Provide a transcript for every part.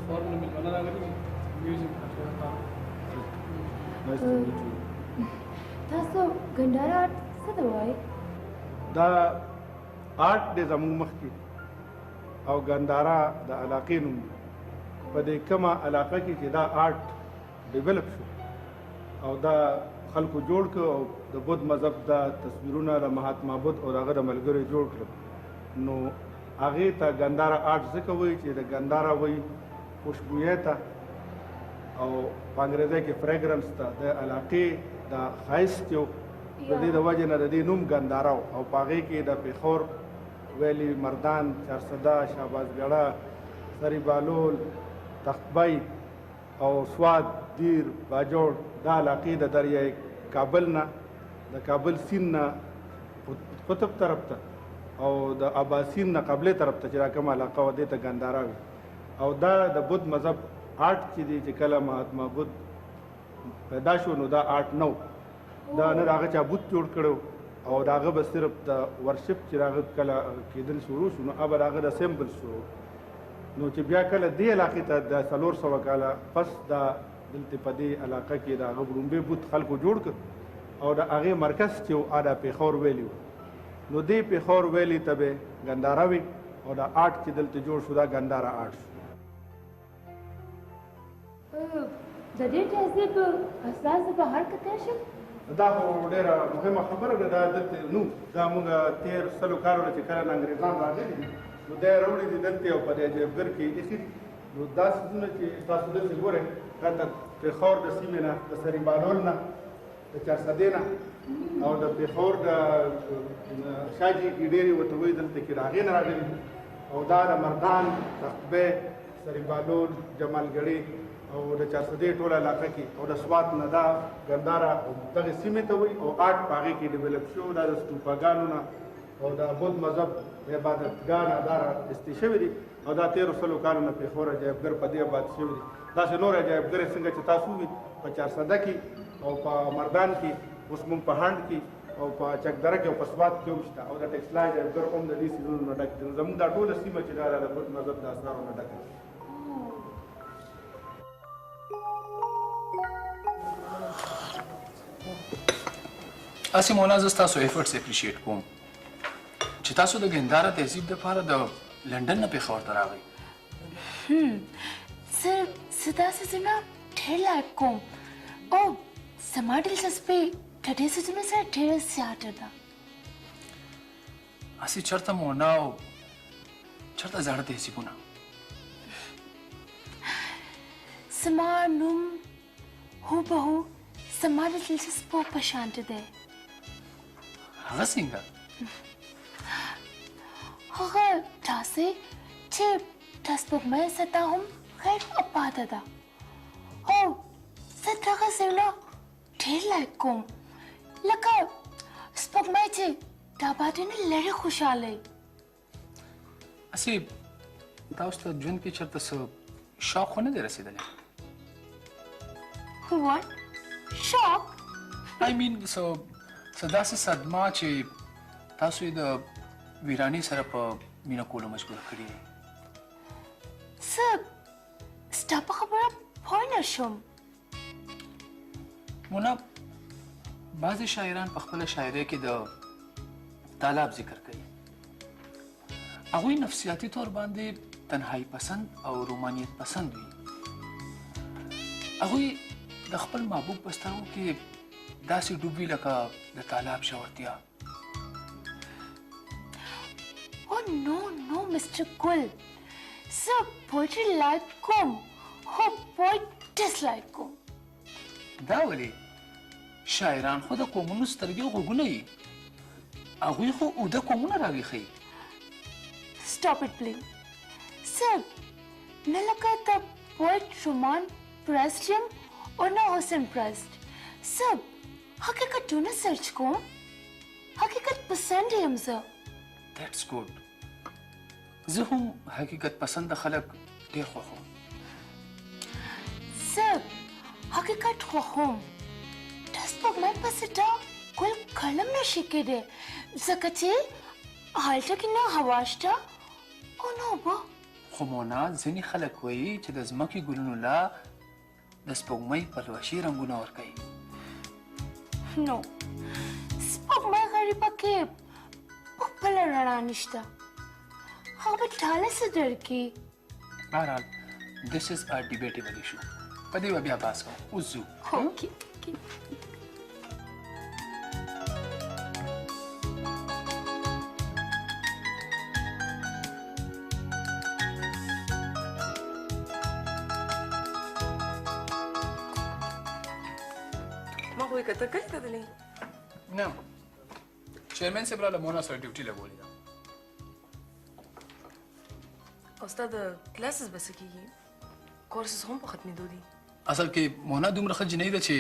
فورم نه ملمنه راغلي دي میوزیک تاسو ګندهارا آرټ څه ته وایي؟ دا آرټ دی زموږ مخکې او ګندهارا د علاقې نوم دی په دې کومه علاقه کې چې دا آرټ ډیولپ شو او دا خلکو جوړ کړ او د بودھ مذهب دا تصویرونه د مهاتما بودھ او هغه د ملګرو جوړ کړل نو هغې ته ګندهارا آرټ ځکه وایي چې د ګندهارا وایي خوشبویۍ ته او په انګریزۍ کې فریګرنس ته د علاقې د ښایست یو د دې د وجې نه د دې نوم ګندهارا و او په هغې کې د پېښور ویلي مردان چارسده شهبازګړه سری بالول تختبی او سواد دیر باجوړ دا علاقې د دریای کابل نه د کابل سیند نه قطب طرف ته او د اباسین نه قبلې طرف ته چې دا کومه علاقه وه دې ته ګندهارا وي او دا د بودھ مذهب آرټ چې دی چې کله مهاتما بودھ پیدا شو نو دا آرټ نه و دا نه د هغه چا بت جوړ کړی او د هغه به صرف د ورشپ چې د هغه کله کېدل شروع شو نو هغه د هغه د سیمبل شروع نو چې بیا کله دې علاقې ته د 400 کاله پس دا دلته په دې علاقه کې د هغه برومبې بت خلکو جوړ کړ او د هغې مرکز چې و دا پېښور ویلي و نو دې پېښور ویلي ته به ګندهارا وي او دا آرټ چې دلته جوړ شو دا ګندهارا آرټ شو د دې تهذیب اساس بهر کته شو دا خو ډېره مهمه خبره ده دا دلته نو دا موږ 13 کالو چې کله انګریزان راغلي دي نو دا یې راوړي دي دلته او په دې عجیبګر کې ایښي نو دا څیزونه چې تاسو دلته ګورئ دا د پېښور د سیمې نه د سري بالول نه د چارسدې نه او د پېښور د شاجي ډېرې ورته وایي دلته کې د هغې نه راغلي دي او دا د مردان تختبی سري بالول جمالګړې او د چارسدې ټوله علاقه کې او د سوات نه دا ګندهارا دغې سیمې ته وایي او آرټ په هغې کې ډیولپ شو دا د ستوپاګانو نه او د بودھ مذهب عبادتګاه نه دا راایستې شوي دي او دا 1300 کالو نه پېښور عجایبګر په دې آباد شوي دي داسې نور عجایبګرې څنګه چې تاسو وي په چارسده کې او په مردان کې اوس مونږ په هنډ کې او په چکدره کې او په سوات کې هم شته او د ټکسلا عجایبګر هم د دې څیزونو نه ډک دي زموږ دا ټوله سیمه چې دا د بودھ مذهب د اثارو نه ډکه ده اسې مولانا زه ستاسو ایفرټس اپریشیټ کوم چې تاسو د ګندهارا تهذیب دپاره د لنډن نه پېښور ته راغئ زه داسې څیزونه ډېر لایک کوم او زما دلچسپي د دې څیزونو سره ډېره زیاته ده اسې چېرته مولانا او چېرته زاړه تهذیبونه زما نوم هوبهو زما د دلچسپو په شانته دی هغه څنګه هغه داسې چې د سپوږمۍ سطحه هم غیر آباده ده او زه دغه ځایونه ډېر لایک کوم لکه سپوږمۍ چې د آبادۍ نه لرې خوشحاله اسې تاسو ته ژوند کې چېرته څه شوق خو نه دی رسېدلی What? Shock? I mean څه داسې صدمه چې تاسو یې د ویرانۍ سره په مینه کولو مجبور کړي زه ستا په خبره پوه نه شوم مونا بعضې شاعران په خپله شاعرۍ کې د طالب ذکر کوي هغوی نفسیاتي طور باندې تنهایی پسند او رومانیت پسند وي هغوی د خپل محبوب په سترګو کې داسې ډوب وي لکه د طالب ژورتیا Oh no, Mr. Gul. زه poetry لایک کوم خو poet dislike کوم دا ولې شاعران خو د قومونو سترګې او غوږونه یي هغوی خو اوده قومونه راویښوي Stop it, please. زه نه لکه د poet رومان پرست یم او نه حسن پرست زه حقیقتونه سرچ کوم حقیقت پسند یم زه That's good. زه هم حقیقت پسند خلک ډېر خوښوم زه حقیقت خوښوم د سپوږمۍ پسې دا ګل قلم نشي کېدی ځکه چې هلته کې نه هوا شته او نه اوبه خو خو مونا ځینې خلک وایي چې د ځمکې ګلونو لا د سپوږمۍ پلوشي رنګونه ورکوي. نو سپوږمۍ غریبه کې په خپله رڼا نشته، هغه به ټاله څه درکړي. بهرحال this is a debatable issue. په دې به بیا بحث کوو. اوس ځو. اوکې. ما خو یې کته کلي ته تللی نه، چیرمین صاحب راله مونا سره ډیوټي لګولې ده. او ستا د کلاسز به څه کېږي؟ کورسز هم په ختمېدو دي. اصل کې مونا دومره ښه جنۍ ده چې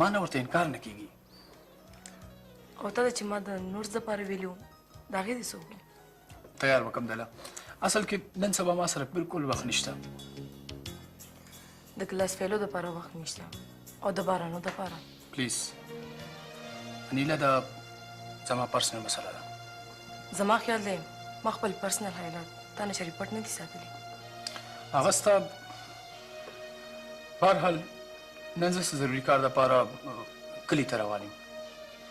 ما نه ورته انکار نه کېږي. او تا ته چې ما د نوټس دپاره ویلي وو د هغې دې څه وکړو؟ تیار وکم دله. اصل کې نن سبا ما سره بالکل وخت نشته. د کلاس فیلو دپاره وخت نشته او د بارانو دپاره. پلیز انیلا دا زما پرسنل مسله ده. زما خیال دی ما خپل پرسنل حالات تا نه چې ریپورټ نه دي ساتلي. هغه ستا بهرحال نن زه څه ضروري کار دپاره کلي ته روان یم،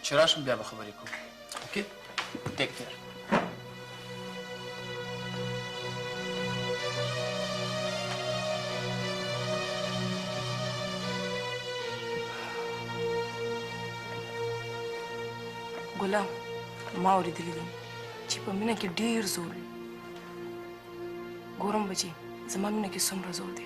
چې راشم بیا به خبرې کوو. اوکې ټیک کیر. ګلاب ما اورېدلي دي چې په مینه کې ډېر زور دی. ګورم بچي زما مینه کې څومره زور دی.